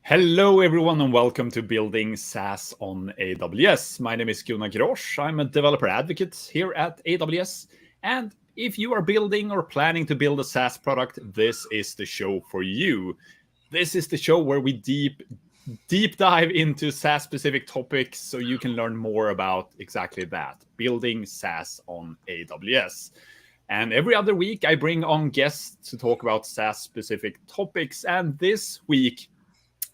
Hello, everyone, and welcome to Building SaaS on AWS. My name is Gunnar Grosch. I'm a developer advocate here at AWS. And if you are building or planning to build a SaaS product, this is the show for you. This is the show where we deep dive into SaaS specific topics so you can learn more about exactly that, building SaaS on AWS. And every other week, I bring on guests to talk about SaaS specific topics. And this week,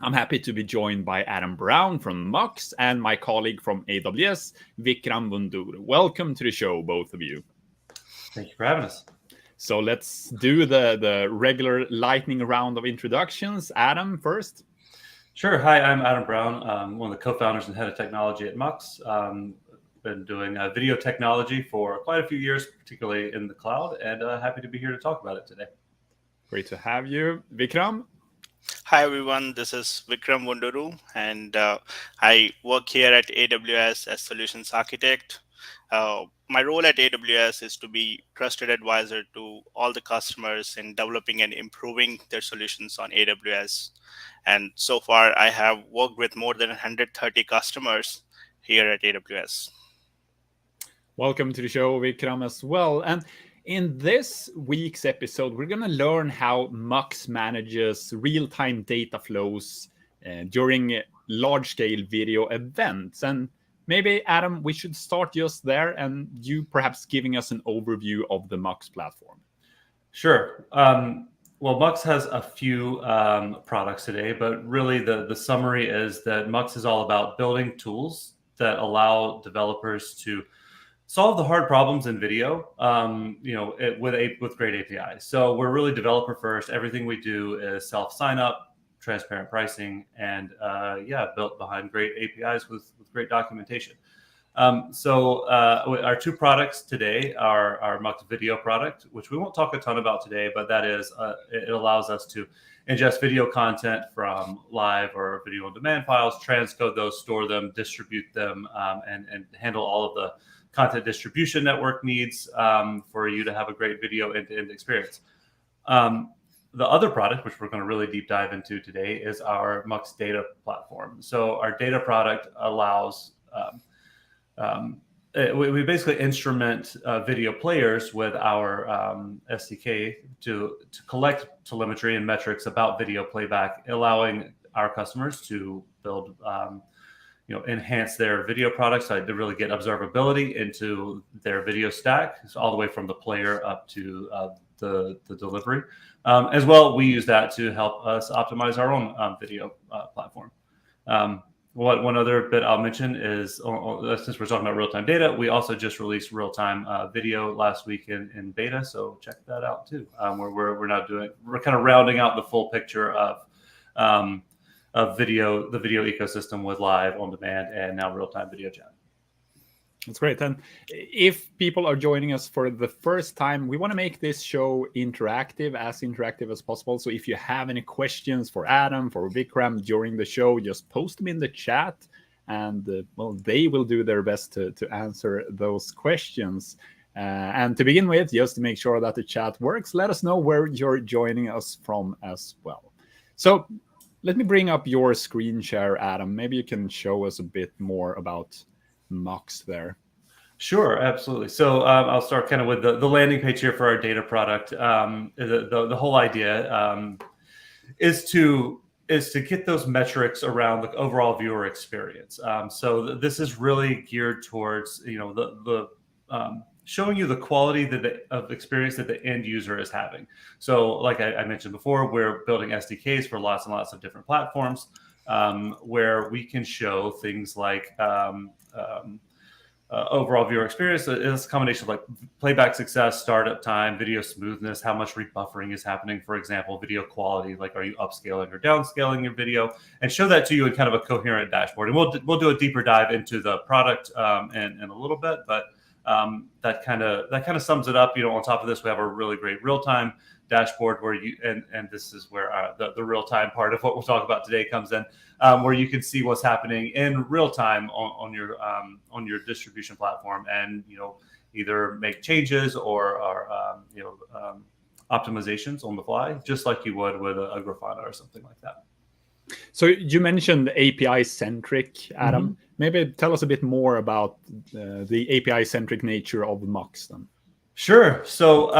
I'm happy to be joined by Adam Brown from Mux and my colleague from AWS, Vikram Vunduru. Welcome to the show, both of you. Thank you for having us. So let's do the regular lightning round of introductions. Adam, first. Sure. Hi, I'm Adam Brown. I'm one of the co-founders and head of technology at Mux. Been doing video technology for quite a few years, particularly in the cloud, and happy to be here to talk about it today. Great to have you. Vikram? Hi everyone, this is Vikram Vunduru, and I work here at AWS as Solutions Architect. My role at AWS is to be trusted advisor to all the customers in developing and improving their solutions on AWS. And so far, I have worked with more than 130 customers here at AWS. Welcome to the show, Vikram, as well. And in this week's episode, we're going to learn how Mux manages real-time data flows during large-scale video events. And maybe, Adam, we should start just there and you perhaps giving us an overview of the Mux platform. Sure. Well, Mux has a few products today, but really the summary is that Mux is all about building tools that allow developers to solve the hard problems in video, with great APIs. So we're really developer first. Everything we do is self sign up, transparent pricing, and built behind great APIs with great documentation. So our two products today are our Mux Video product, which we won't talk a ton about today, but that is it allows us to ingest video content from live or video on demand files, transcode those, store them, distribute them, and handle all of the content distribution network needs for you to have a great video end-to-end experience. The other product, which we're going to really deep dive into today, is our Mux Data platform. So our data product allows, we basically instrument video players with our SDK to collect telemetry and metrics about video playback, allowing our customers to build enhance their video products so to really get observability into their video stack, so all the way from the player up to the delivery. As well, we use that to help us optimize our own video platform. One other bit I'll mention is, since we're talking about real-time data, we also just released real-time video last week in beta, so check that out too. We're kind of rounding out the full picture of the video ecosystem with live, on demand, and now real-time video chat. That's great. And if people are joining us for the first time, we want to make this show interactive as possible. So if you have any questions for Adam, for Vikram during the show, just post them in the chat, and they will do their best to answer those questions. And to begin with, just to make sure that the chat works, let us know where you're joining us from as well. So let me bring up your screen share, Adam. Maybe you can show us a bit more about Mux there. Sure, absolutely. So I'll start kind of with the landing page here for our data product. The whole idea is to get those metrics around the overall viewer experience. So this is really geared towards showing you the quality of experience that the end user is having. So like I mentioned before, we're building SDKs for lots and lots of different platforms where we can show things like overall viewer experience. It's a combination of like playback success, startup time, video smoothness, how much rebuffering is happening, for example, video quality, like are you upscaling or downscaling your video, and show that to you in kind of a coherent dashboard. And we'll do a deeper dive into the product in a little bit, but that kind of sums it up. On top of this, we have a really great real-time dashboard where you and this is where the real-time part of what we'll talk about today comes in, where you can see what's happening in real time on your distribution platform, and either make changes or optimizations on the fly, just like you would with a Grafana or something like that. So you mentioned API-centric, Adam. Mm-hmm. Maybe tell us a bit more about the API-centric nature of Mux then. Sure. So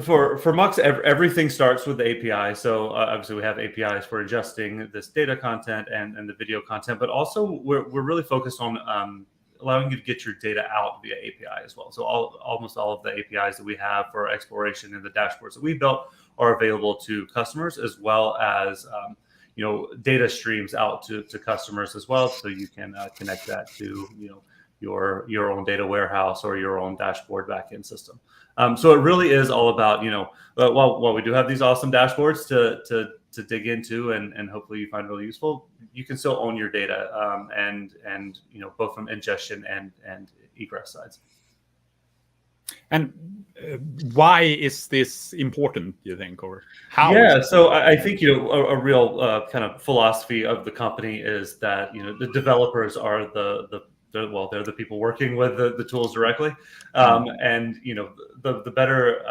for Mux, everything starts with the API. So obviously we have APIs for adjusting this data content and the video content, but also we're really focused on allowing you to get your data out via API as well. So almost all of the APIs that we have for exploration and the dashboards that we built are available to customers, as well as data streams out to customers as well. So you can connect that to your own data warehouse or your own dashboard backend system. So it really is all about, while we do have these awesome dashboards to dig into and hopefully you find really useful, you can still own your data and both from ingestion and egress sides. And why is this important, do you think, or how? Yeah, so I think a real kind of philosophy of the company is that the developers are they're the people working with the tools directly, and the better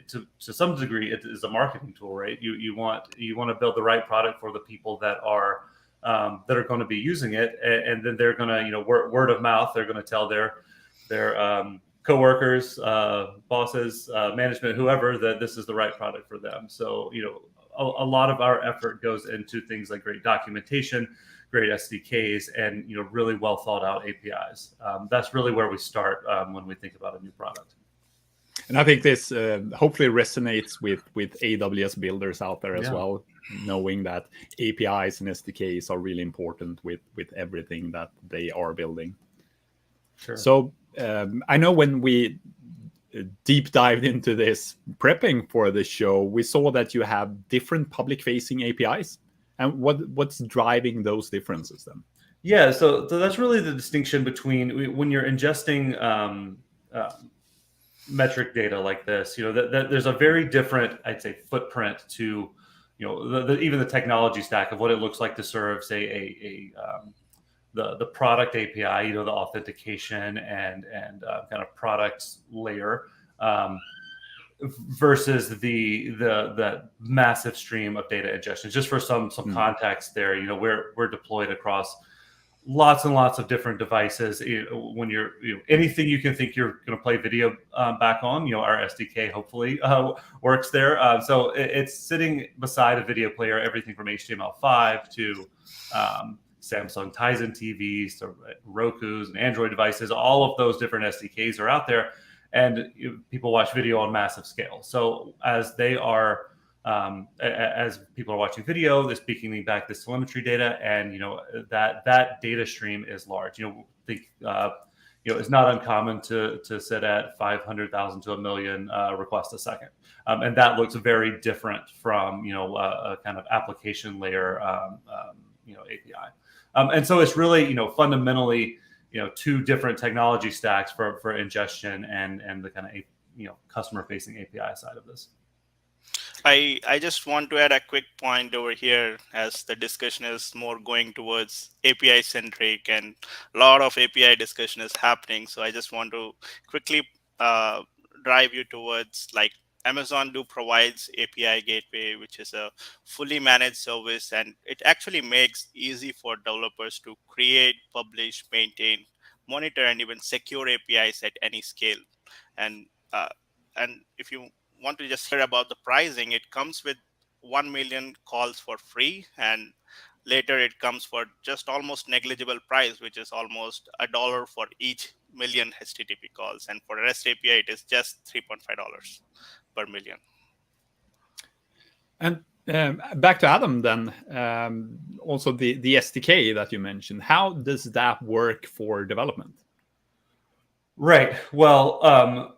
to some degree it is a marketing tool, right? You want to build the right product for the people that are going to be using it, and then they're going to word of mouth, they're going to tell their coworkers, bosses, management, whoever, that this is the right product for them. So a lot of our effort goes into things like great documentation, great SDKs, and really well thought out APIs. That's really where we start when we think about a new product. And I think this hopefully resonates with AWS builders out there as well, knowing that APIs and SDKs are really important with everything that they are building. Sure. So I know when we deep dived into this prepping for the show, we saw that you have different public-facing APIs. And what's driving those differences then? Yeah, so that's really the distinction between when you're ingesting metric data like this. That there's a very different, I'd say, footprint to even the technology stack of what it looks like to serve, say, the product API, the authentication and kind of product layer, versus the massive stream of data ingestion. Just for some context there, we're deployed across lots and lots of different devices. When you're anything you can think you're going to play video back on, our SDK hopefully works there. So it's sitting beside a video player, everything from HTML5 to Samsung Tizen TVs to Roku's and Android devices. All of those different SDKs are out there, and people watch video on massive scale. So as people are watching video, they're speaking back this telemetry data, and that data stream is large. It's not uncommon to sit at 500,000 to 1 million requests a second, and that looks very different from a kind of application layer API. And so it's really, fundamentally, two different technology stacks for ingestion and the kind of, customer-facing API side of this. I just want to add a quick point over here, as the discussion is more going towards API centric and a lot of API discussion is happening. So I just want to quickly drive you towards, like, Amazon provides API Gateway, which is a fully managed service, and it actually makes easy for developers to create, publish, maintain, monitor, and even secure APIs at any scale. And if you want to just hear about the pricing, it comes with 1 million calls for free, and later it comes for just almost negligible price, which is almost $1 for each million HTTP calls. And for REST API, it is just $3.5 per million. And back to Adam then, also the SDK that you mentioned, how does that work for development? Right. Well,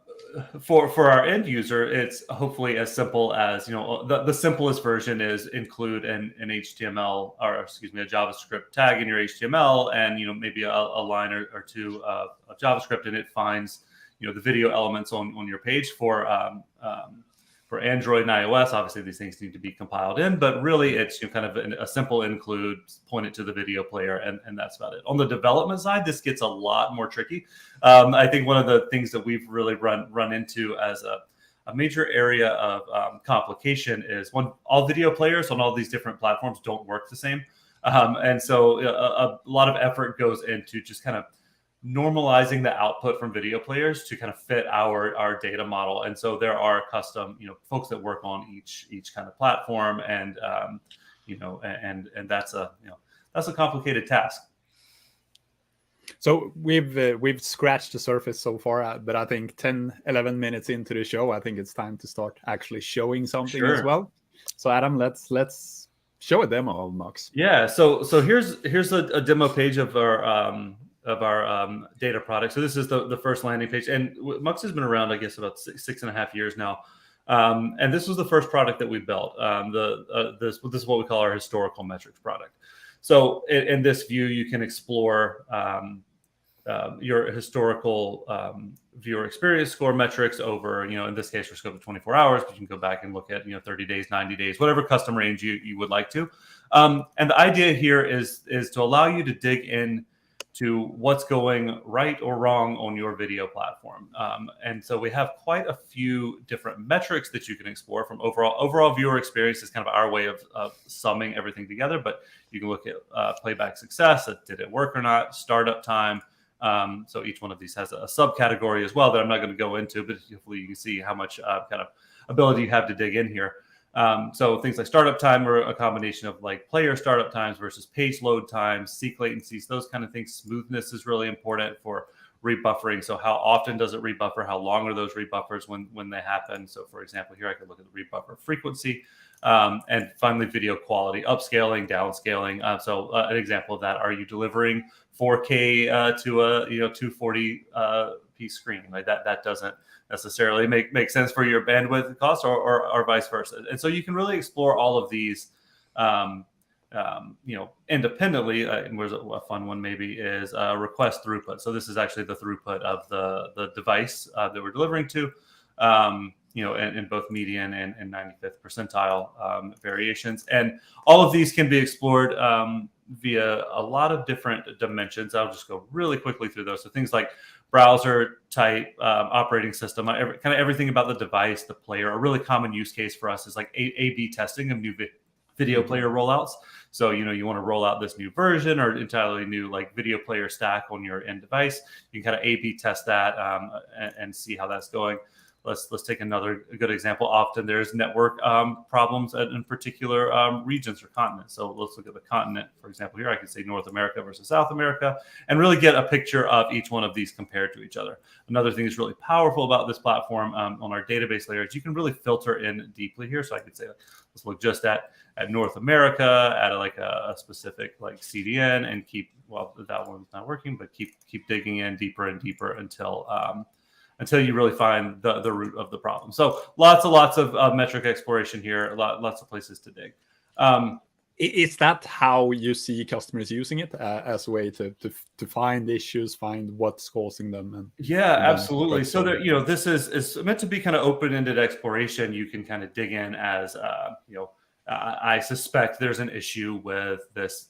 for our end user, it's hopefully as simple as, the simplest version is include an HTML, or a JavaScript tag in your HTML, and maybe a line or two of JavaScript, and it finds the video elements on your page. For Android and iOS, obviously these things need to be compiled in, but really it's kind of a simple include, point it to the video player, and that's about it. On the development side, this gets a lot more tricky. I think one of the things that we've really run into as a major area of complication is one, all video players on all these different platforms don't work the same. And so a lot of effort goes into just kind of normalizing the output from video players to kind of fit our data model. And so there are custom, folks that work on each kind of platform, and and that's a complicated task. So we've scratched the surface so far, but I think 10-11 minutes into the show, I think it's time to start actually showing something as well. So Adam, let's show a demo of Mux. Yeah. So here's a demo page of our data product. So this is the first landing page, and Mux has been around, I guess, about six and a half years now. And this was the first product that we built. This is what we call our historical metrics product. So in this view, you can explore your historical viewer experience score metrics over, in this case, for scope of 24 hours, but you can go back and look at, 30 days, 90 days, whatever custom range you would like to. And the idea here is to allow you to dig in to what's going right or wrong on your video platform. And so we have quite a few different metrics that you can explore. From overall viewer experience is kind of our way of summing everything together, but you can look at playback success, did it work or not, startup time. So each one of these has a subcategory as well that I'm not going to go into, but hopefully you can see how much kind of ability you have to dig in here. So things like startup time are a combination of like player startup times versus page load times, seek latencies, those kind of things. Smoothness is really important for rebuffering. So how often does it rebuffer? How long are those rebuffers when they happen? So for example, here I could look at the rebuffer frequency. And finally, video quality, upscaling, downscaling. So an example of that, are you delivering 4K to a 240p screen? Like that doesn't necessarily make sense for your bandwidth cost, or vice versa. And so you can really explore all of these independently. And where's a fun one maybe is request throughput. So this is actually the throughput of the device that we're delivering to, in both median and 95th percentile variations. And all of these can be explored via a lot of different dimensions. I'll just go really quickly through those. So things like browser type, operating system, kind of everything about the device, the player. A really common use case for us is like A/B testing of new video player rollouts. So, you want to roll out this new version or entirely new like video player stack on your end device. You can kind of A/B test that and see how that's going. Let's take another good example. Often there's network problems in particular regions or continents. So let's look at the continent, for example. Here I could say North America versus South America, and really get a picture of each one of these compared to each other. Another thing that's really powerful about this platform on our database layer is you can really filter in deeply here. So I could say, let's look just at North America, at a specific like CDN, and that one's not working, but keep digging in deeper and deeper until you really find the root of the problem. So lots of metric exploration here, lots of places to dig. Is that how you see customers using it as a way to find issues, find what's causing them? Absolutely. So that, this is meant to be kind of open-ended exploration. You can kind of dig in as, I suspect there's an issue with this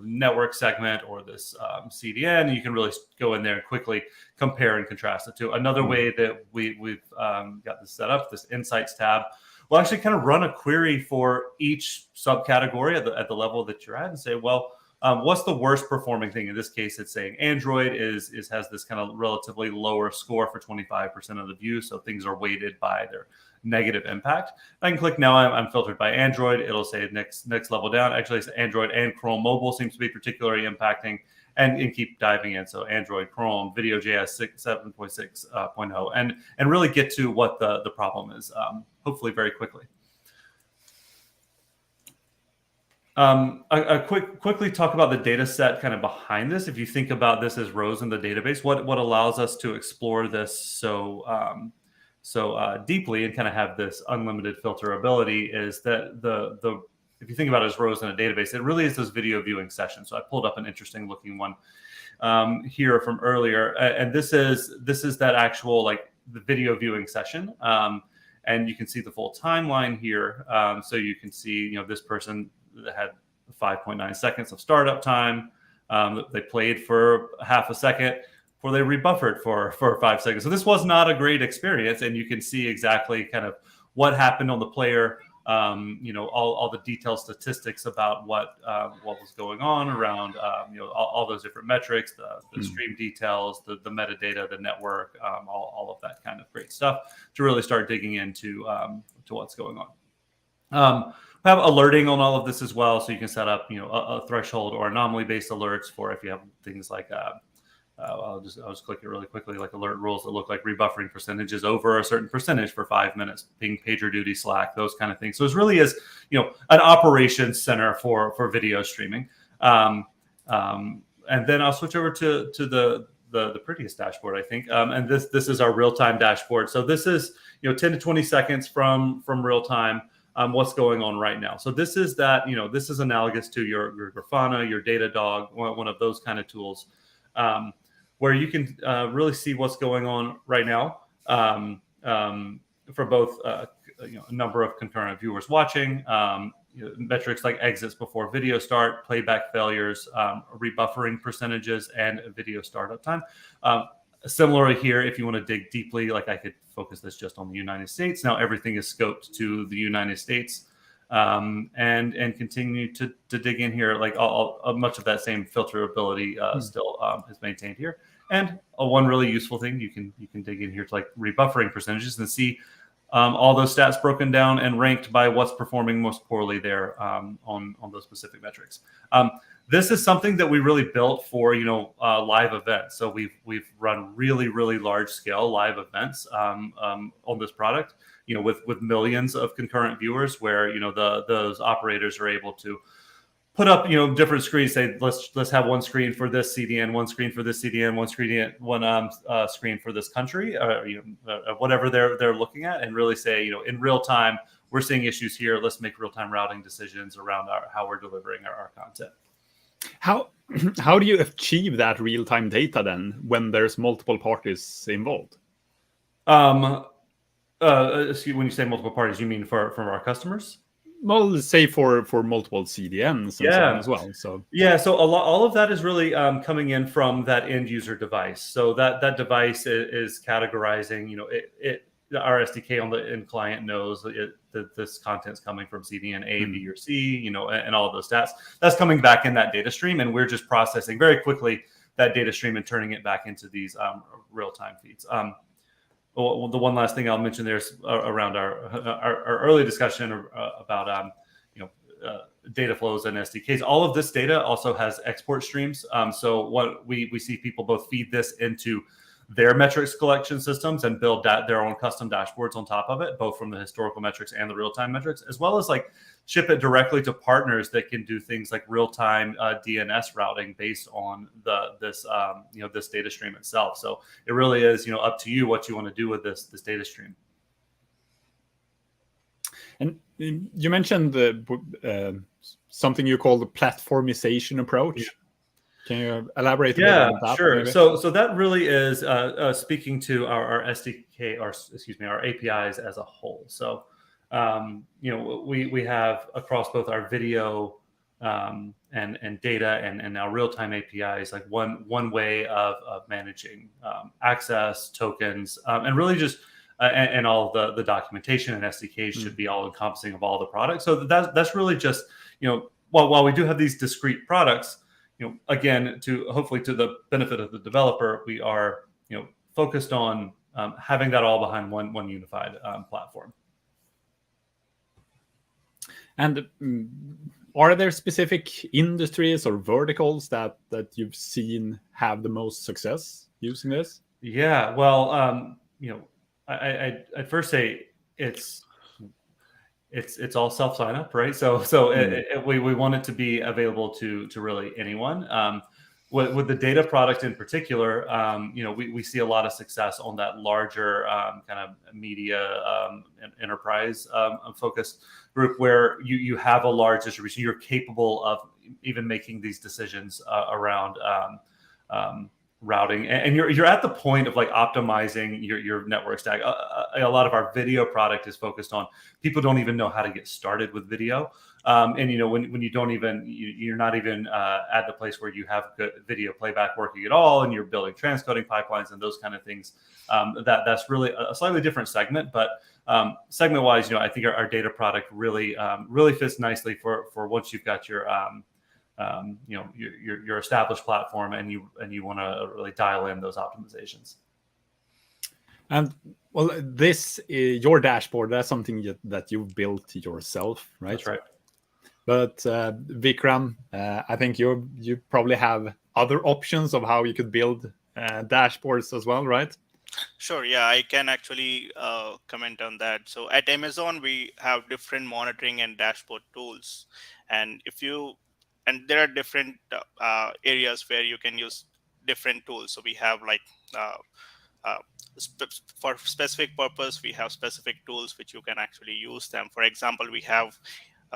network segment or this CDN. You can really go in there and quickly compare and contrast the two. Another way that we've got this set up, this Insights tab, will actually kind of run a query for each subcategory at the level that you're at and say, well, what's the worst performing thing? In this case, it's saying Android has this kind of relatively lower score for 25% of the view. So things are weighted by their negative impact. I can click now. I'm filtered by Android. It'll say next level down. Actually, it's Android and Chrome mobile seems to be particularly impacting, and keep diving in. So Android, Chrome, Video.js 7.6.0, and really get to what the problem is, hopefully very quickly. Quickly talk about the data set kind of behind this. If you think about this as rows in the database, what allows us to explore this so deeply and kind of have this unlimited filterability is that if you think about it as rows in a database, it really is those video viewing sessions. So I pulled up an interesting looking one here from earlier, and this is that actual like the video viewing session, and you can see the full timeline here. So you can see this person that had 5.9 seconds of startup time. They played for half a second. before they rebuffered for 5 seconds. So this was not a great experience, and you can see exactly kind of what happened on the player. All the detailed statistics about what was going on around all those different metrics, the stream details, the metadata, the network, all of that kind of great stuff to really start digging into to what's going on. We have alerting on all of this as well, so you can set up a threshold or anomaly based alerts for if you have things like I'll just click it really quickly, like alert rules that look like rebuffering percentages over a certain percentage for 5 minutes, ping PagerDuty, Slack, those kind of things. So it really is, an operations center for video streaming. And then I'll switch over to the prettiest dashboard, I think. And this is our real-time dashboard. So this is 10 to 20 seconds from real time. What's going on right now. So this is that, this is analogous to your Grafana, your Datadog, one of those kind of tools. Where you can really see what's going on right now for both a number of concurrent viewers watching, metrics like exits before video start, playback failures, rebuffering percentages, and video startup time. Similarly here, if you want to dig deeply, like I could focus this just on the United States. Now everything is scoped to the United States. And continue to dig in here, like much of that same filterability still is maintained here. And one really useful thing, you can dig in here to like rebuffering percentages and see all those stats broken down and ranked by what's performing most poorly there on those specific metrics. This is something that we really built for live events. So we've run really large scale live events on this product. With millions of concurrent viewers, where those operators are able to put up different screens. Say let's have one screen for this CDN, one screen for this CDN, one screen for this country, whatever they're looking at, and really say in real time we're seeing issues here. Let's make real time routing decisions around how we're delivering our content. How do you achieve that real time data then when there's multiple parties involved? When you say multiple parties, you mean from our customers? Well, say for multiple CDNs and so on as well. So all of that is really coming in from that end user device. So that device is categorizing. Our SDK on the end client knows that this content's coming from CDN A, B, or C. And all of those stats that's coming back in that data stream, and we're just processing very quickly that data stream and turning it back into these real time feeds. Well, the one last thing I'll mention there is around our early discussion about data flows and SDKs. All of this data also has export streams. So what we see people both feed this into their metrics collection systems and build their own custom dashboards on top of it, both from the historical metrics and the real-time metrics, as well as like ship it directly to partners that can do things like real-time DNS routing based on this data stream itself. So it really is up to you what you want to do with this data stream. And you mentioned something you call the platformization approach. Yeah. Can you elaborate a bit on that? Sure. Maybe? So that really is speaking to our SDK, our APIs as a whole. So we have across both our video and data and now real-time APIs, like one way of managing access, tokens, and really just and all the documentation and SDKs should be all encompassing of all the products. So that's really just while we do have these discrete products. Again, hopefully to the benefit of the developer, we are, focused on having that all behind one unified platform. And are there specific industries or verticals that you've seen have the most success using this? Yeah, well, I'd first say it's all self sign up, right? So we want it to be available to really anyone. With the data product in particular, we see a lot of success on that larger kind of media and enterprise focused group where you have a large distribution. You're capable of even making these decisions around routing, and you're at the point of like optimizing your network stack. a lot of our video product is focused on people don't even know how to get started with video. And when you don't even, you're not even at the place where you have good video playback working at all, and you're building transcoding pipelines and those kind of things. That's really a slightly different segment, but segment wise, I think our data product really fits nicely for once you've got your your established platform and you want to really dial in those optimizations. And well, this your dashboard, that's something that you've built yourself, right? That's right. But Vikram, I think you probably have other options of how you could build dashboards as well, right? Sure. Yeah, I can actually comment on that. So at Amazon, we have different monitoring and dashboard tools, and there are different areas where you can use different tools. So we have like for specific purpose, we have specific tools which you can actually use them. For example, we have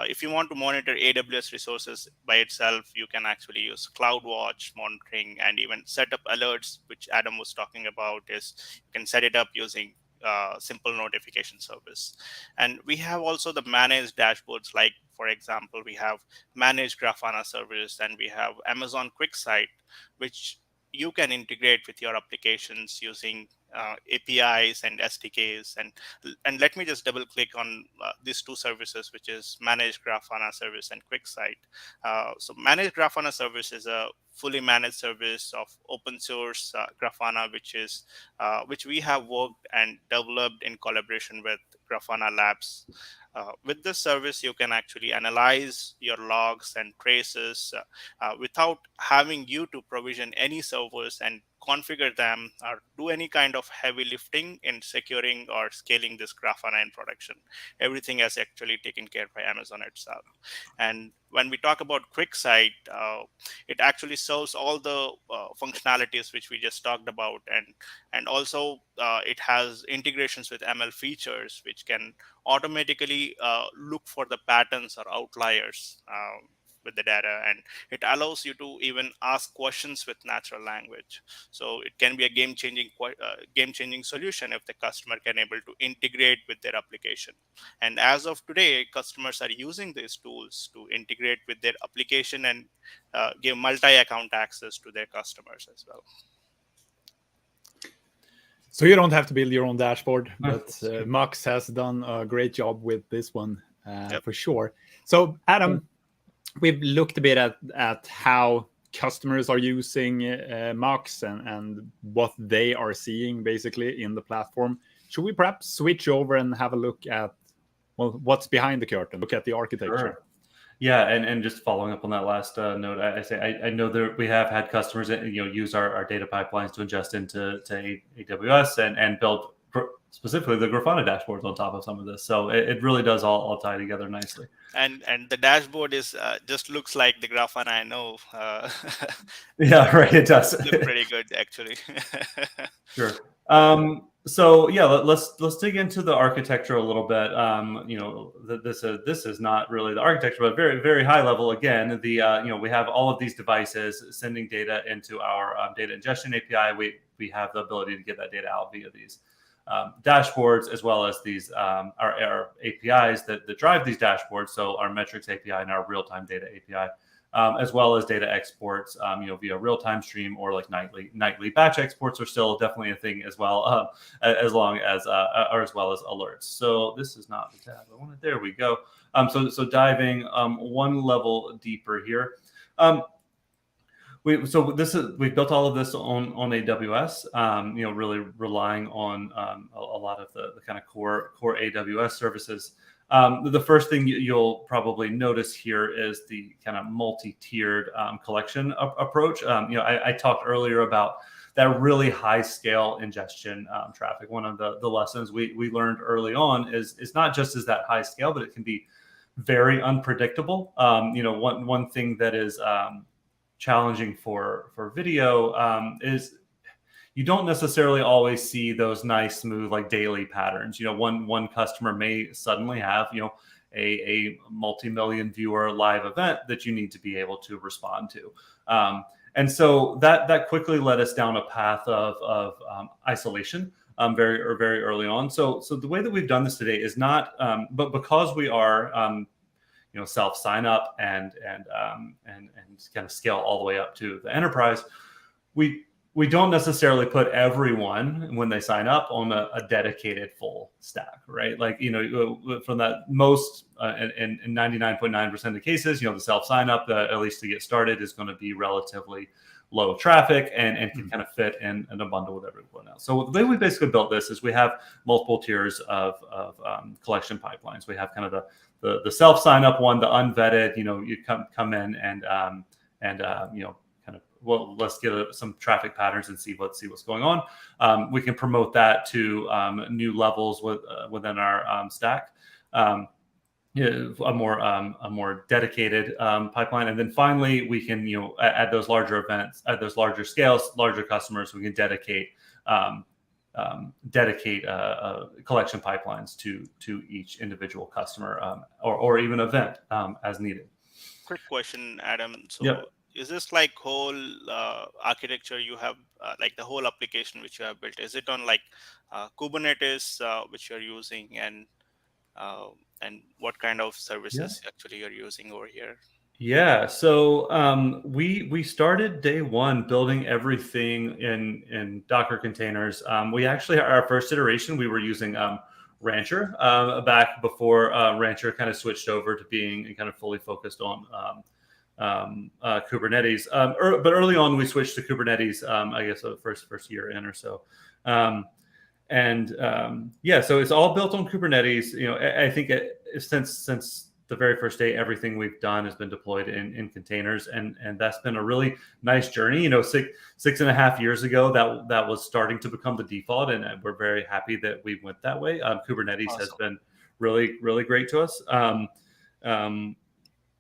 if you want to monitor AWS resources by itself, you can actually use CloudWatch monitoring, and even set up alerts, which Adam was talking about. Is you can set it up using simple notification service. And we have also the managed dashboards, like for example, we have managed Grafana service, and we have Amazon QuickSight, which you can integrate with your applications using APIs and SDKs. And let me just double click on these two services, which is Managed Grafana service and QuickSight. So Managed Grafana service is a fully managed service of open source Grafana, which we have worked and developed in collaboration with Grafana Labs. With this service, you can actually analyze your logs and traces without having you to provision any servers and configure them or do any kind of heavy lifting in securing or scaling this Grafana in production. Everything is actually taken care by Amazon itself. And when we talk about QuickSight, it actually serves all the functionalities which we just talked about, and also it has integrations with ML features which can automatically look for the patterns or outliers with the data, and it allows you to even ask questions with natural language. So it can be a game-changing solution if the customer can able to integrate with their application. And as of today, customers are using these tools to integrate with their application and give multi-account access to their customers as well. So you don't have to build your own dashboard, but Mux has done a great job with this one for sure. So Adam, we've looked a bit at how customers are using Mux and what they are seeing basically in the platform. Should we perhaps switch over and have a look at what's behind the curtain? Look at the architecture. Sure. Yeah, and just following up on that last note, I know that we have had customers that use our data pipelines to ingest into AWS and build specifically the Grafana dashboards on top of some of this. So it really does all tie together nicely. And the dashboard is just looks like the Grafana I know. Yeah, right. It does. Look pretty good, actually. Sure. So yeah, let's dig into the architecture a little bit. This is not really the architecture, but very, very high level. Again, we have all of these devices sending data into our data ingestion API. We have the ability to get that data out via these dashboards, as well as these our APIs that drive these dashboards. So our metrics API and our real-time data API. As well as data exports, via real-time stream or like nightly batch exports are still definitely a thing as well, as well as alerts. So this is not the tab I wanted. There we go. So diving one level deeper here. We've built all of this on AWS. Really relying on a lot of the kind of core AWS services. The first thing you'll probably notice here is the kind of multi-tiered collection approach. I talked earlier about that really high scale ingestion traffic. One of the lessons we learned early on is not just is that high scale, but it can be very unpredictable. One thing that is challenging for video is you don't necessarily always see those nice, smooth, like daily patterns. One customer may suddenly have, a multi-million viewer live event that you need to be able to respond to. And so that quickly led us down a path of isolation very early on. So the way that we've done this today is not, but because we are self sign up and kind of scale all the way up to the enterprise, we don't necessarily put everyone when they sign up on a dedicated full stack, right? Like, from that most in 99.9% of the cases, the self sign up, at least to get started, is going to be relatively low traffic and can kind of fit in a bundle with everyone else. So the way we basically built this is we have multiple tiers of collection pipelines. We have kind of the self sign up one, the unvetted. You come in and well, let's get some traffic patterns and see what's going on. We can promote that to new levels within our stack. A more dedicated pipeline, and then finally we can at those larger events, at those larger scales, larger customers, we can dedicate collection pipelines to each individual customer or even event as needed. Quick question, Adam. So Yep. Is this like whole architecture you have, like the whole application which you have built? Is it on like Kubernetes which you're using, and what kind of services actually you're using over here? Yeah, so we started day one building everything in Docker containers. We actually, our first iteration, we were using Rancher back before Rancher kind of switched over to being kind of fully focused on Kubernetes. But early on, we switched to Kubernetes. I guess the first year in or so. So it's all built on Kubernetes. I think since the very first day, everything we've done has been deployed in containers, and that's been a really nice journey. 6.5 years ago, that was starting to become the default, and we're very happy that we went that way. Kubernetes Awesome. has been really great to us.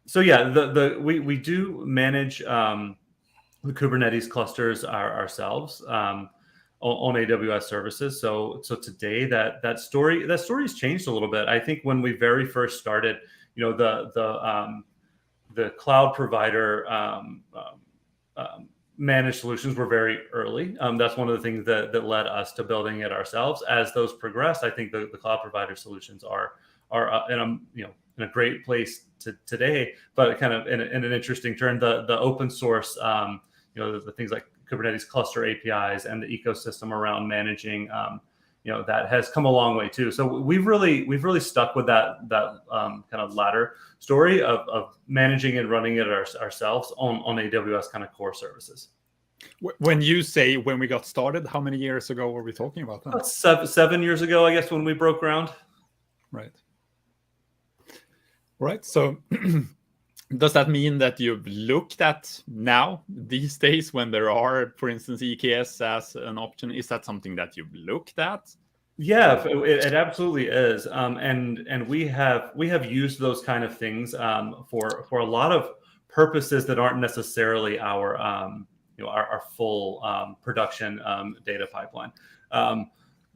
So yeah, we do manage the Kubernetes clusters ourselves on AWS services. So today that story's changed a little bit. I think when we very first started, the cloud provider managed solutions were very early. That's one of the things that led us to building it ourselves. As those progressed, I think the cloud provider solutions are in a great place today, but kind of in an interesting turn. The open source, the things like Kubernetes cluster APIs and the ecosystem around managing, that has come a long way too. So we've really stuck with that kind of latter story of managing and running it ourselves on AWS kind of core services. When you say when we got started, how many years ago were we talking about that? About 7 years ago, I guess, when we broke ground. Right. So does that mean that you've looked at now these days when there are, for instance, EKS as an option? Is that something that you've looked at? Yeah, it absolutely is. And we have used those kind of things for a lot of purposes that aren't necessarily our full production data pipeline.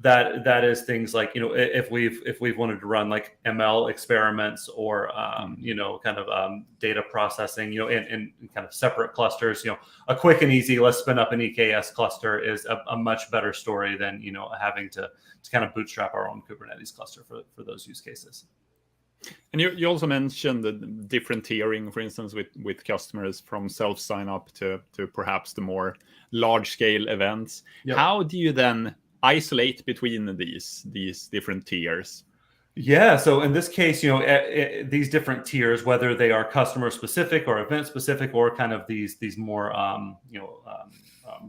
That is things like, if we've wanted to run like ML experiments or kind of data processing, in kind of separate clusters, a quick and easy, let's spin up an EKS cluster is a much better story than having to kind of bootstrap our own Kubernetes cluster for those use cases. And you also mentioned the different tiering, for instance, with customers from self sign up to perhaps the more large scale events. Yep. How do you then isolate between these different tiers? Yeah, so in this case, these different tiers, whether they are customer specific or event specific, or kind of these more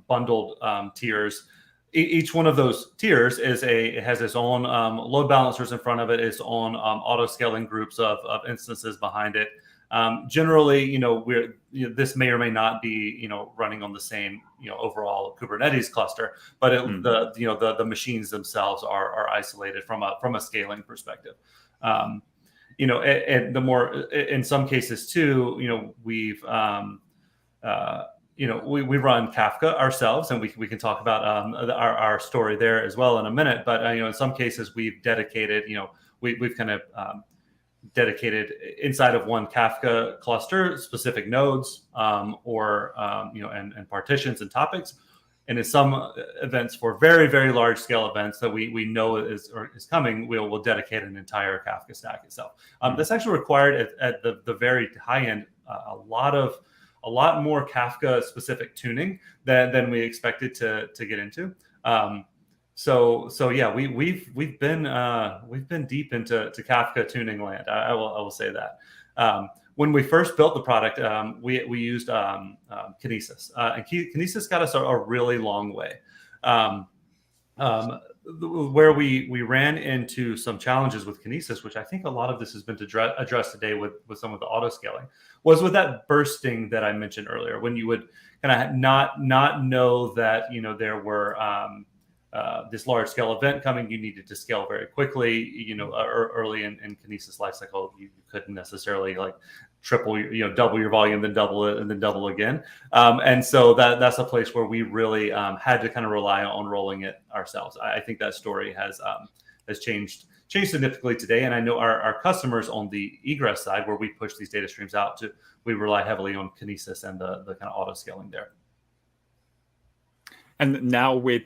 bundled tiers, each one of those tiers has its own load balancers in front of it, its own auto scaling groups of instances behind it. Generally, this may or may not be, running on the same, overall Kubernetes cluster, but the machines themselves are isolated from a scaling perspective. And the more, in some cases too, we've, we run Kafka ourselves, and we can talk about our story there as well in a minute. But in some cases we've dedicated, we've kind of dedicated inside of one Kafka cluster specific nodes and partitions and topics. and in some events for very, very large scale events that we know is coming, we'll dedicate an entire Kafka stack itself. That's actually required at the very high end a lot more Kafka specific tuning than we expected to get into. So yeah, we've been deep into Kafka tuning land. I will say that. When we first built the product, we used Kinesis, and Kinesis got us a really long way. Where we ran into some challenges with Kinesis, which I think a lot of this has been addressed today with some of the auto scaling, was with that bursting that I mentioned earlier, when you would kind of not know that there were this large scale event coming. You needed to scale very quickly. Early in Kinesis lifecycle, you couldn't necessarily like triple, double your volume, then double it, and then double again. And so that's a place where we really had to kind of rely on rolling it ourselves. I think that story has changed significantly today. And I know our customers on the egress side, where we push these data streams out we rely heavily on Kinesis and the kind of auto scaling there. And now with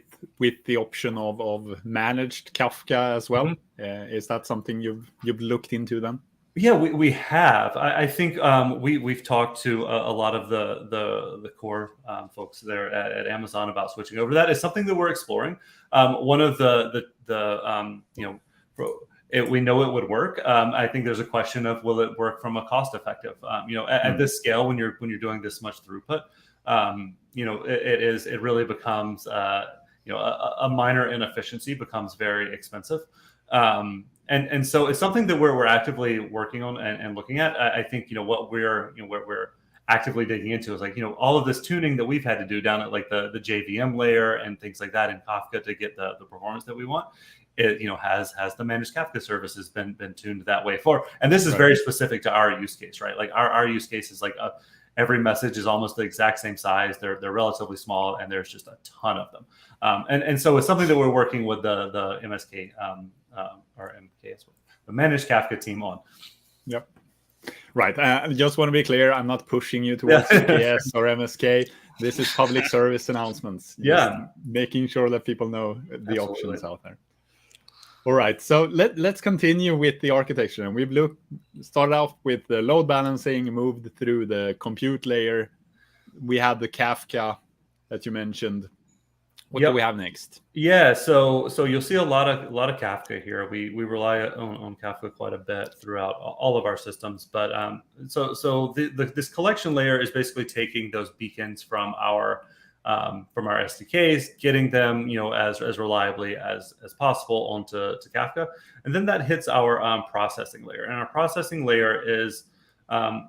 the option of managed Kafka as well, is that something you've looked into then? Yeah, we have. I think we've talked to a lot of the core folks there at Amazon about switching over. That is something that we're exploring. One of we know it would work. I think there's a question of, will it work from a cost effective? At this scale, when you're doing this much throughput, it really becomes a minor inefficiency becomes very expensive. And so it's something that we're actively working on and looking at. I think what we're actively digging into is all of this tuning that we've had to do down at like the JVM layer and things like that in Kafka to get the performance that we want. It has the managed Kafka services been tuned that way for, and this is very specific to our use case, right? Like our use case is like every message is almost the exact same size. They're relatively small, and there's just a ton of them. And so it's something that we're working with the MSK or MK as well, the managed Kafka team on. Yep. Right. I just want to be clear. I'm not pushing you towards CKS or MSK. This is public service announcements. Yeah. Making sure that people know the options out there. All right. So let's continue with the architecture. And we've started off with the load balancing, moved through the compute layer. We have the Kafka that you mentioned. What do we have next? Yeah, so you'll see a lot of Kafka here. We rely on Kafka quite a bit throughout all of our systems. But this collection layer is basically taking those beacons from our SDKs, getting them as reliably as possible onto Kafka, and then that hits our processing layer. And our processing layer is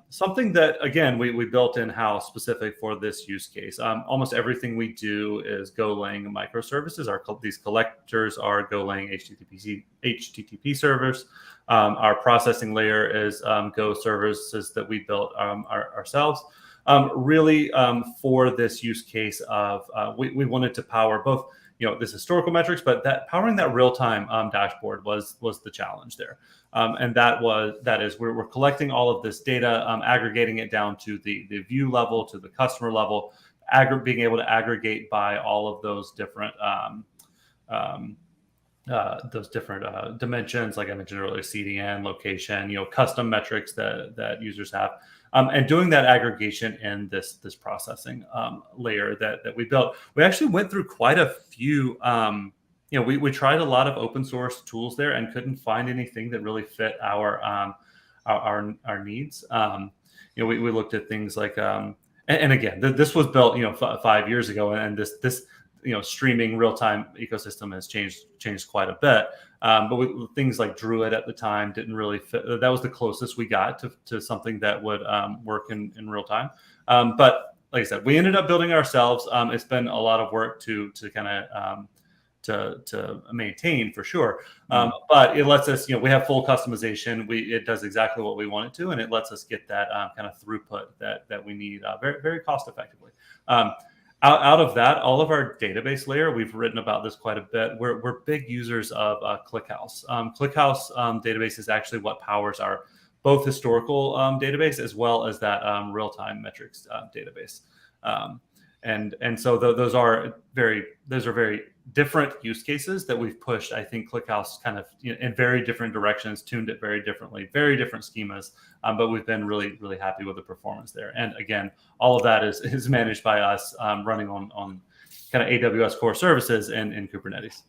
something that, again, we built in-house specific for this use case. Almost everything we do is Golang microservices. These collectors are Golang HTTP servers. Our processing layer is Go services that we built ourselves. Really, for this use case of we wanted to power both this historical metrics, but powering that real-time dashboard was the challenge there. And that is we're collecting all of this data, aggregating it down to the view level, to the customer level, being able to aggregate by all of those different dimensions, like I mentioned earlier, CDN, location, custom metrics that users have. And doing that aggregation in this processing layer that we built. We actually went through quite a few. We tried a lot of open source tools there and couldn't find anything that really fit our needs. We looked at things like and again, this was built 5 years ago, and this streaming real time ecosystem has changed quite a bit. But things like Druid at the time didn't really fit. That was the closest we got to something that would work in real time. But like I said, we ended up building it ourselves. It's been a lot of work to kind of to maintain for sure. But it lets us, we have full customization. It does exactly what we want it to, and it lets us get that kind of throughput that we need very, very cost effectively. Out of that, all of our database layer, we've written about this quite a bit. We're big users of ClickHouse. ClickHouse database is actually what powers our both historical database as well as that real-time metrics database. And so those are very different use cases that we've pushed. I think ClickHouse kind of in very different directions, tuned it very differently, very different schemas. But we've been really, really happy with the performance there. And again, all of that is managed by us, running on kind of AWS core services and in Kubernetes.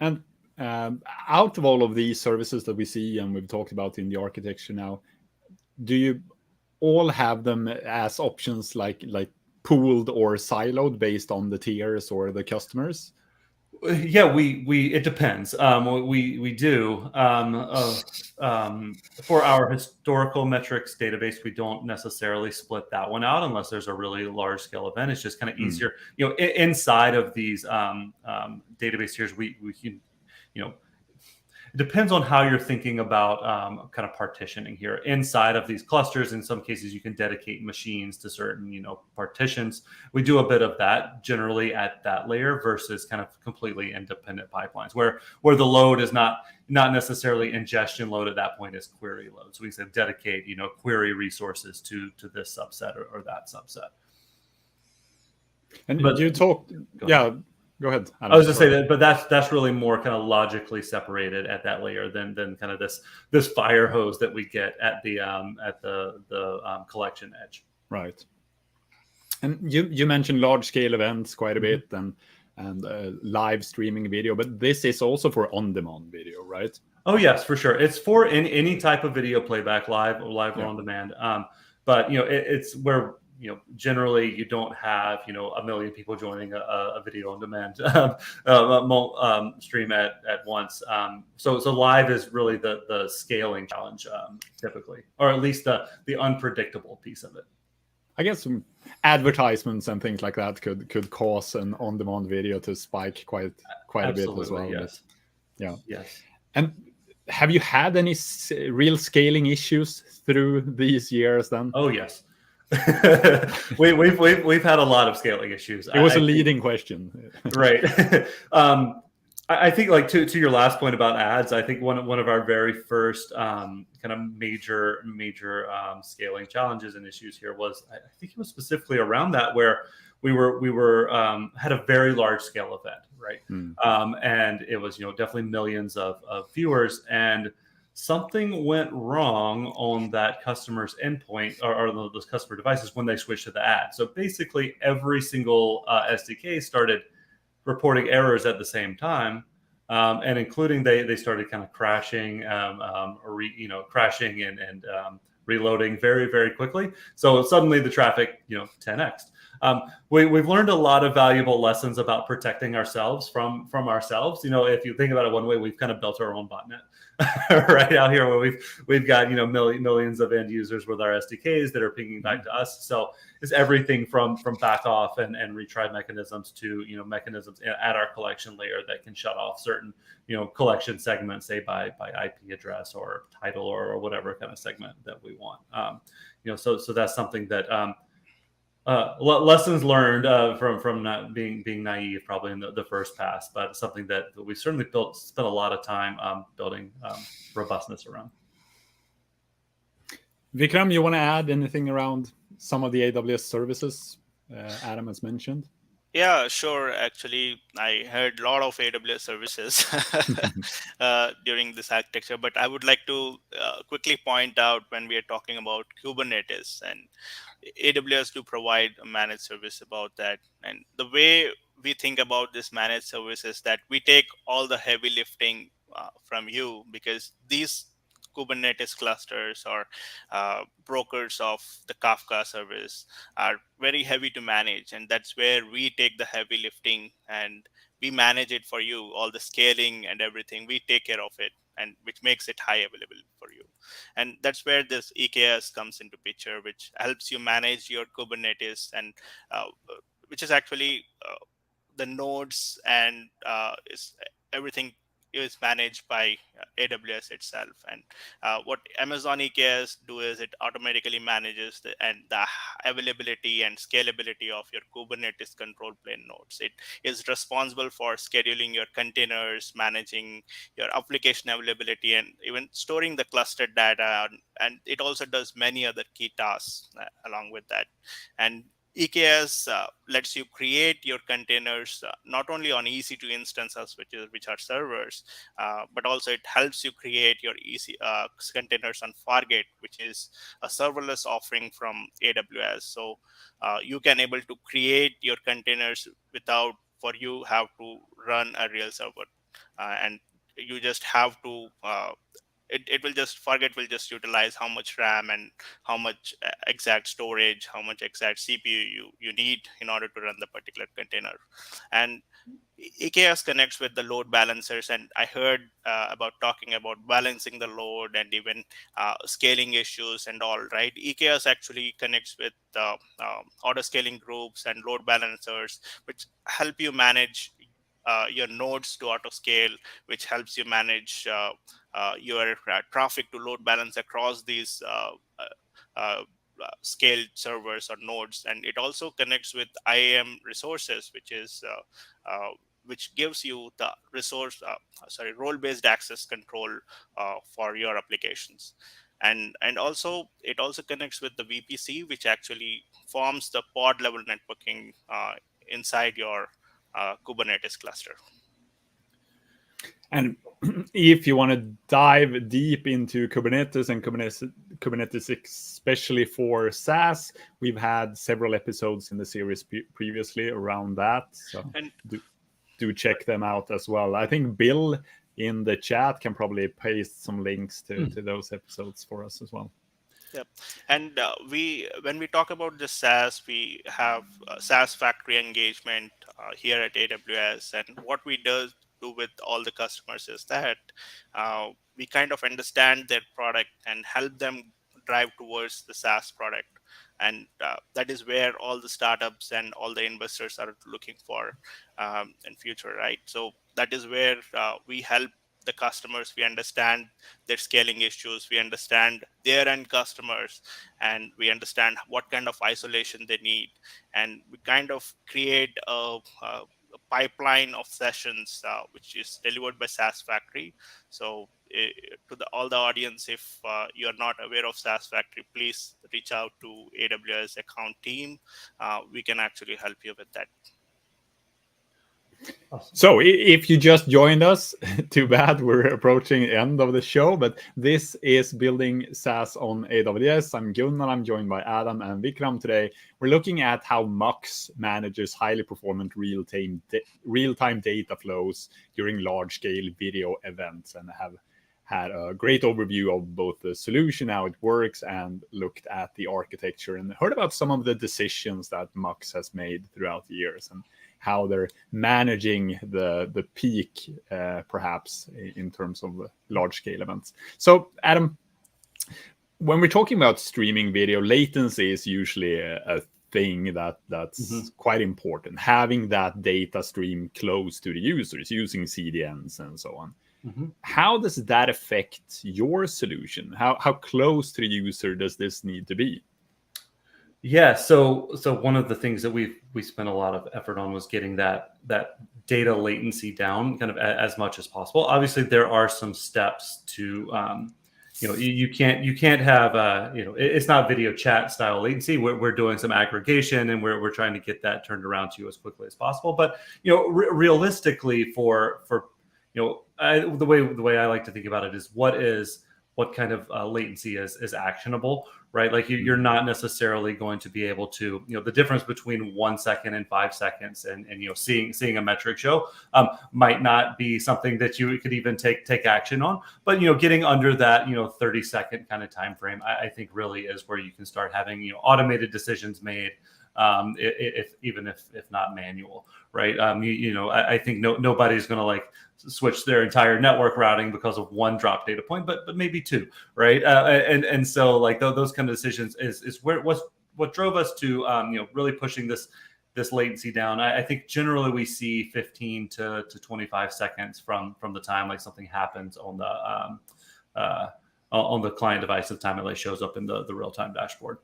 And out of all of these services that we see and we've talked about in the architecture now, do you all have them as options like pooled or siloed based on the tiers or the customers? Yeah, it depends. We do for our historical metrics database, we don't necessarily split that one out unless there's a really large scale event. It's just kind of easier, inside of these database tiers. We can, it depends on how you're thinking about kind of partitioning here. Inside of these clusters, in some cases, you can dedicate machines to certain, partitions. We do a bit of that generally at that layer versus kind of completely independent pipelines where the load is not necessarily ingestion load at that point, is query load. So we said dedicate, query resources to this subset or that subset. And you talked, Go ahead, Adam. I was just saying that, but that's really more kind of logically separated at that layer than kind of this fire hose that we get at the collection edge. Right. And you mentioned large scale events quite a bit and live streaming video, but this is also for on-demand video, right? Oh yes, for sure. It's for any type of video playback, live or on demand. But it's where generally you don't have, a million people joining a video on demand stream at once. So live is really the scaling challenge, typically, or at least the unpredictable piece of it. I guess some advertisements and things like that could cause an on-demand video to spike quite a bit as well. Yes. But, Yes. And have you had any real scaling issues through these years then? Oh yes. we've had a lot of scaling issues. It was a leading question, right? I think, like to your last point about ads, I think one of our very first kind of major scaling challenges and issues here was, I think it was specifically around that, where we were had a very large scale event, right? And it was definitely millions of viewers, and something went wrong on that customer's endpoint or those customer devices when they switched to the ad. So basically, every single SDK started reporting errors at the same time, and including they started kind of crashing, crashing and reloading very, very quickly. So suddenly the traffic 10x. We've learned a lot of valuable lessons about protecting ourselves from ourselves. If you think about it one way, we've kind of built our own botnet right out here, where we've got millions of end users with our SDKs that are pinging back to us. So it's everything from back off and retry mechanisms to mechanisms at our collection layer that can shut off certain collection segments, say by IP address or title or whatever kind of segment that we want. So that's something that lessons learned from not being naive probably in the first pass, but something that we certainly spent a lot of time building robustness around. Vikram, you want to add anything around some of the AWS services Adam has mentioned? Yeah, sure. Actually, I heard a lot of AWS services during this architecture, but I would like to quickly point out when we are talking about Kubernetes, and AWS do provide a managed service about that. And the way we think about this managed service is that we take all the heavy lifting from you, because these Kubernetes clusters or brokers of the Kafka service are very heavy to manage. And that's where we take the heavy lifting and we manage it for you, all the scaling and everything. We take care of it, and which makes it high available for you. And that's where this EKS comes into picture, which helps you manage your Kubernetes, and which is actually the nodes and is everything is managed by AWS itself. And what Amazon EKS do is it automatically manages the availability and scalability of your Kubernetes control plane nodes. It is responsible for scheduling your containers, managing your application availability, and even storing the clustered data. And it also does many other key tasks along with that. And EKS lets you create your containers not only on EC2 instances, which are servers, but also it helps you create your containers on Fargate, which is a serverless offering from AWS. So you can able to create your containers without for you have to run a real server, and you just have to. Fargate will just utilize how much RAM and how much exact storage, how much exact CPU you need in order to run the particular container. And EKS connects with the load balancers, and I heard about talking about balancing the load and even scaling issues and all, right? EKS actually connects with auto scaling groups and load balancers, which help you manage your nodes to auto scale, which helps you manage your traffic to load balance across these scaled servers or nodes. And it also connects with IAM resources, which gives you the role-based access control for your applications. And also it also connects with the VPC, which actually forms the pod level networking inside your Kubernetes cluster. And if you want to dive deep into Kubernetes and Kubernetes especially for SaaS, we've had several episodes in the series previously around that. So do check them out as well. I think Bill in the chat can probably paste some links to those episodes for us as well. Yep. And when we talk about the SaaS, we have SaaS factory engagement here at AWS. And what we do with all the customers is that we kind of understand their product and help them drive towards the SaaS product. And that is where all the startups and all the investors are looking for in future, right? So that is where we help the customers. We understand their scaling issues, we understand their end customers, and we understand what kind of isolation they need, and we kind of create a pipeline of sessions which is delivered by SaaS Factory. So to all the audience, if you're not aware of SaaS Factory, please reach out to AWS account team. We can actually help you with that. Awesome. So if you just joined us, too bad, we're approaching the end of the show, but this is Building SaaS on AWS. I'm Gunnar, I'm joined by Adam and Vikram today. We're looking at how Mux manages highly performant real-time data flows during large-scale video events, and have had a great overview of both the solution, how it works, and looked at the architecture and heard about some of the decisions that Mux has made throughout the years and how they're managing the peak, perhaps, in terms of large-scale events. So, Adam, when we're talking about streaming video, latency is usually a thing that's quite important. Having that data stream close to the users using CDNs and so on. How does that affect your solution? How close to the user does this need to be? Yeah, so one of the things that we spent a lot of effort on was getting that data latency down kind of as much as possible. Obviously, there are some steps to you can't have it's not video chat style latency. We're doing some aggregation and we're trying to get that turned around to you as quickly as possible. But realistically, for the way I like to think about it is what kind of latency is actionable, right? Like you're not necessarily going to be able to, the difference between 1 second and 5 seconds and seeing a metric show might not be something that you could even take action on. But, getting under that, 30-second kind of time frame, I think really is where you can start having, automated decisions made, if not manual, right? I think nobody's going to switch their entire network routing because of one drop data point, but maybe two, right? And so those kind of decisions is what drove us to really pushing this this latency down. I think generally we see 15 to 25 seconds from the time like something happens on the client device to the time it like shows up in the real-time dashboard.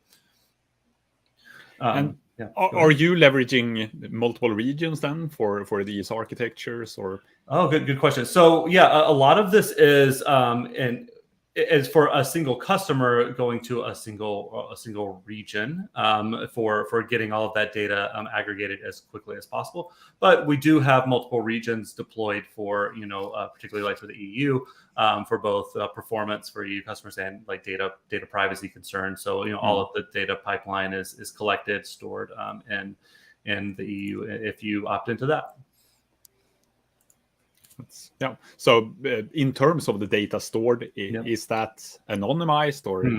And are you leveraging multiple regions then for these architectures, or? Oh, good question. So yeah, a lot of this is is for a single customer going to a single region for getting all of that data aggregated as quickly as possible. But we do have multiple regions deployed for, particularly like for the EU, for both performance for EU customers and like data privacy concerns. So all of the data pipeline is collected, stored in the EU if you opt into that. Yeah. So in terms of the data stored, is that anonymized or?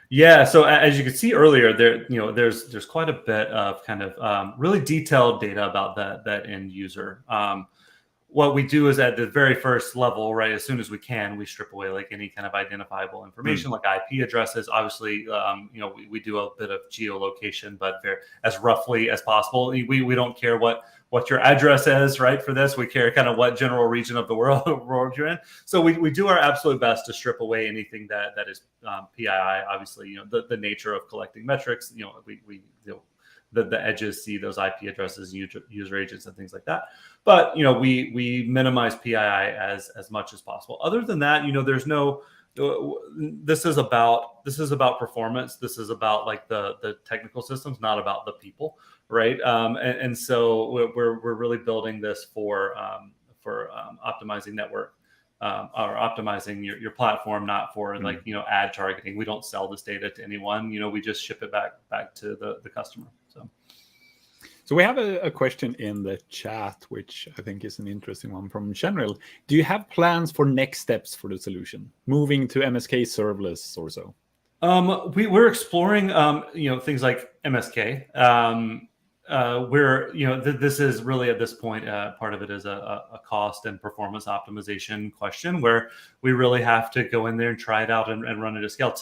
Yeah. So as you could see earlier, there's quite a bit of kind of really detailed data about that end user. What we do is at the very first level, right, as soon as we can, we strip away like any kind of identifiable information, like IP addresses. Obviously, we do a bit of geolocation, but as roughly as possible. We don't care what your address is, right? For this, we care kind of what general region of the world you're in. So we do our absolute best to strip away anything that is PII. Obviously, the nature of collecting metrics. The edges see those IP addresses, user agents, and things like that. But we minimize PII as much as possible. Other than that, there's no. This is about performance. This is about like the technical systems, not about the people, right? And so we're really building this for optimizing network or optimizing your platform, not for like ad targeting. We don't sell this data to anyone. We just ship it back to the customer. So we have a question in the chat, which I think is an interesting one from General. Do you have plans for next steps for the solution, moving to MSK serverless or so? We're exploring, things like MSK. This is really at this point, part of it is a cost and performance optimization question where we really have to go in there and try it out and run it at scale.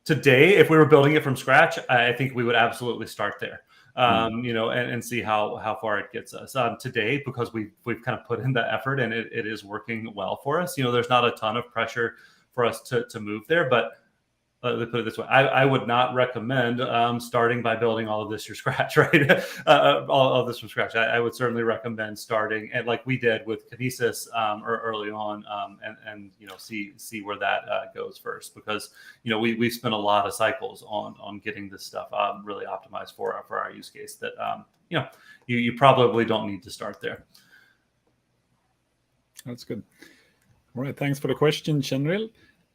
Today, if we were building it from scratch, I think we would absolutely start there. And see how far it gets us today, because we've kind of put in the effort and it is working well for us. There's not a ton of pressure for us to move there, but let's put it this way. I would not recommend starting by building all of this from scratch, right? All of this from scratch. I would certainly recommend starting, and like we did with Kinesis early on, and see where that goes first, because we spent a lot of cycles on getting this stuff really optimized for our use case. That you probably don't need to start there. That's good. All right, thanks for the question, General.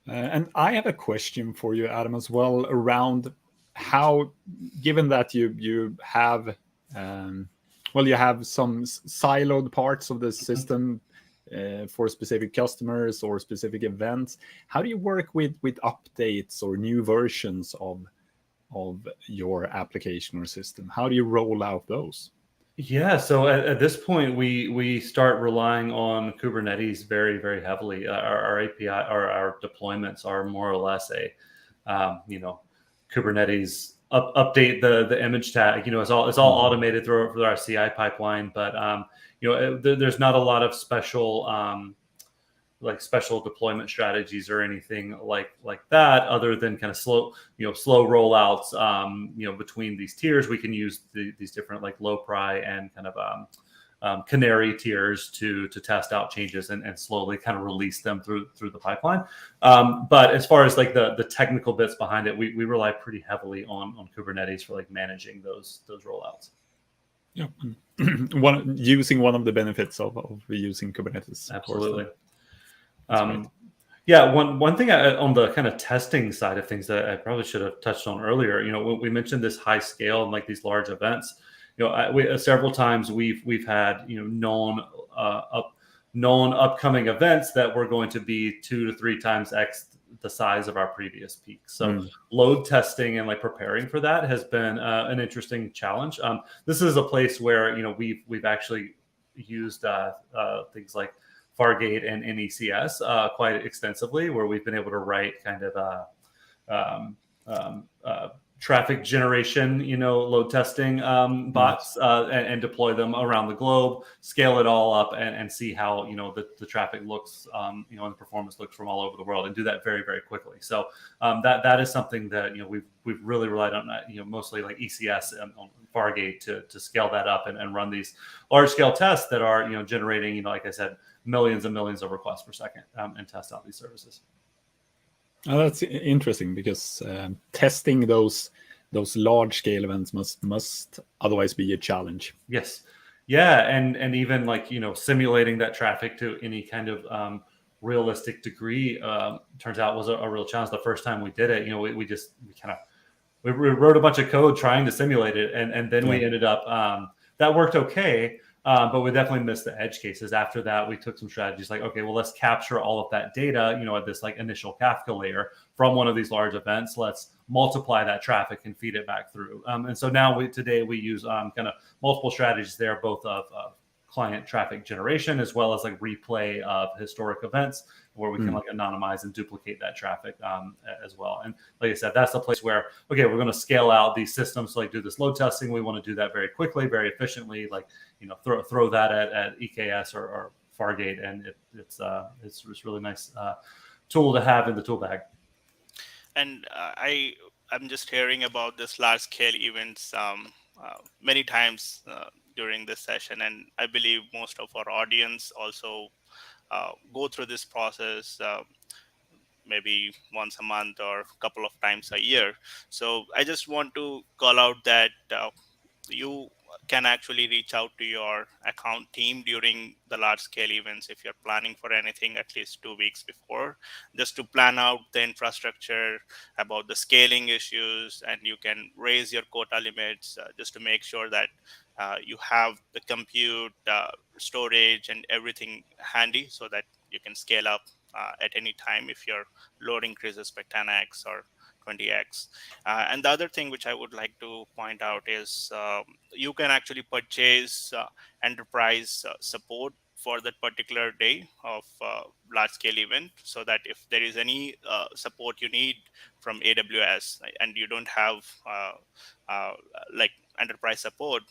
And I have a question for you, Adam, as well, around how, given that you have, you have some siloed parts of the system for specific customers or specific events. How do you work with updates or new versions of your application or system? How do you roll out those? Yeah, so at this point, we start relying on Kubernetes very, very heavily. Our API or our deployments are more or less Kubernetes update the image tag. It's all automated through our CI pipeline, but there's not a lot of special deployment strategies or anything like that, other than kind of slow rollouts. Between these tiers, we can use these different like low pri and kind of canary tiers to test out changes and slowly kind of release them through the pipeline. But as far as like the technical bits behind it, we rely pretty heavily on Kubernetes for like managing those rollouts. Yeah, using one of the benefits of using Kubernetes. Absolutely. Yeah, one thing on the kind of testing side of things that I probably should have touched on earlier, we mentioned this high scale and like these large events. Several times we've had known upcoming events that were going to be 2 to 3 times X the size of our previous peak. So load testing and like preparing for that has been an interesting challenge. This is a place where we've actually used things like Fargate and NECS quite extensively, where we've been able to write kind of traffic generation, load testing bots, and deploy them around the globe, scale it all up, and see how the traffic looks, and the performance looks from all over the world, and do that very, very quickly. So that is something that we've really relied on, mostly like ECS and on Fargate to scale that up and run these large scale tests that are generating like I said, millions and millions of requests per second, and test out these services. Oh, that's interesting, because testing those large scale events must otherwise be a challenge. Yes, yeah, and even like simulating that traffic to any kind of realistic degree turns out was a real challenge. The first time we did it, we wrote a bunch of code trying to simulate it, and then we ended up that worked okay. But we definitely missed the edge cases. After that, we took some strategies like, okay, well, let's capture all of that data, at this like initial Kafka layer from one of these large events. Let's multiply that traffic and feed it back through. And so now today we use kind of multiple strategies there, both of client traffic generation as well as like replay of historic events, where we can like anonymize and duplicate that traffic as well. And like I said, that's the place where, okay, we're going to scale out these systems to like do this load testing. We want to do that very quickly, very efficiently, like, throw that at EKS or Fargate. And it's really nice tool to have in the tool bag. And I'm just hearing about this large scale events many times during this session, and I believe most of our audience also go through this process maybe once a month or a couple of times a year. So I just want to call out that you can actually reach out to your account team during the large scale events if you're planning for anything at least 2 weeks before, just to plan out the infrastructure, about the scaling issues, and you can raise your quota limits just to make sure that you have the compute, storage, and everything handy so that you can scale up at any time if your load increases by 10x or 20x. And the other thing which I would like to point out is you can actually purchase enterprise support for that particular day of large scale event, so that if there is any support you need from AWS and you don't have like enterprise support,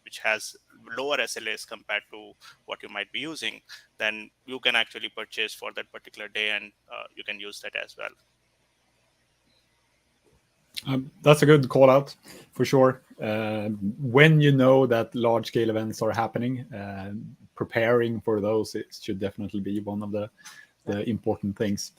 which has lower SLAs compared to what you might be using, then you can actually purchase for that particular day, and you can use that as well. That's a good call out for sure. When you know that large scale events are happening, preparing for those, it should definitely be one of the important things.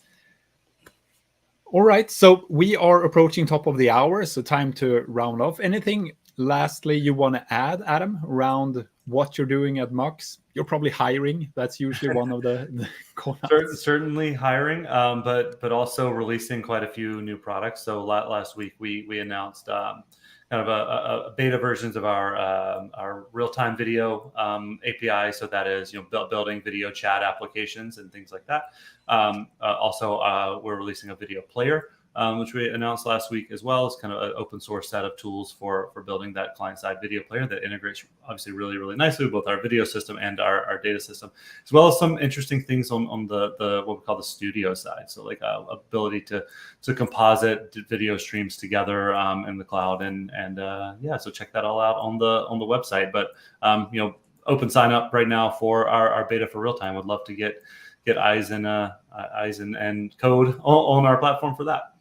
All right, so we are approaching top of the hour, so time to round off. Anything lastly you want to add, Adam, around what you're doing at Mux? You're probably hiring. That's usually one of the call-outs. Certainly hiring, but also releasing quite a few new products. So last week we announced kind of a beta versions of our real-time video API. So that is building video chat applications and things like that. Also, we're releasing a video player, which we announced last week, as well as kind of an open source set of tools for building that client-side video player that integrates obviously really, really nicely with both our video system and our data system, as well as some interesting things on the what we call the studio side. So like ability to composite video streams together in the cloud, and yeah, so check that all out on the website. But open sign up right now for our beta for real time. Would love to get eyes and code on our platform for that.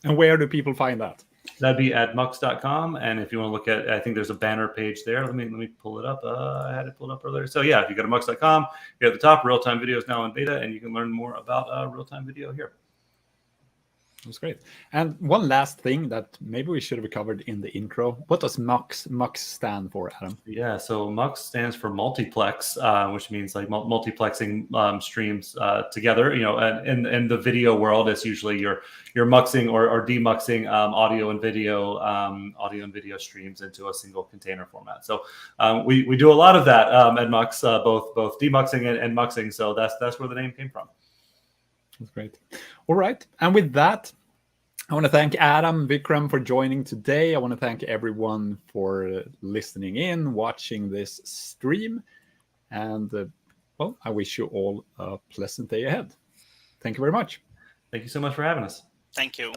And where do people find that? That'd be at mux.com. And if you want to look at, I think there's a banner page there. Let me pull it up. I had it pulled up earlier. So yeah, if you go to mux.com, you're at the top. Real-time video is now in beta, and you can learn more about real-time video here. That's great. And one last thing that maybe we should have covered in the intro. What does Mux stand for, Adam? Yeah, so Mux stands for multiplex, which means like multiplexing streams together. And in the video world, it's usually you're muxing or demuxing audio and video streams into a single container format. So we do a lot of that at Mux, both demuxing and muxing. So that's where the name came from. That's great. All right. And with that, I want to thank Adam, Vikram for joining today. I want to thank everyone for listening in, watching this stream. And well, I wish you all a pleasant day ahead. Thank you very much. Thank you so much for having us. Thank you.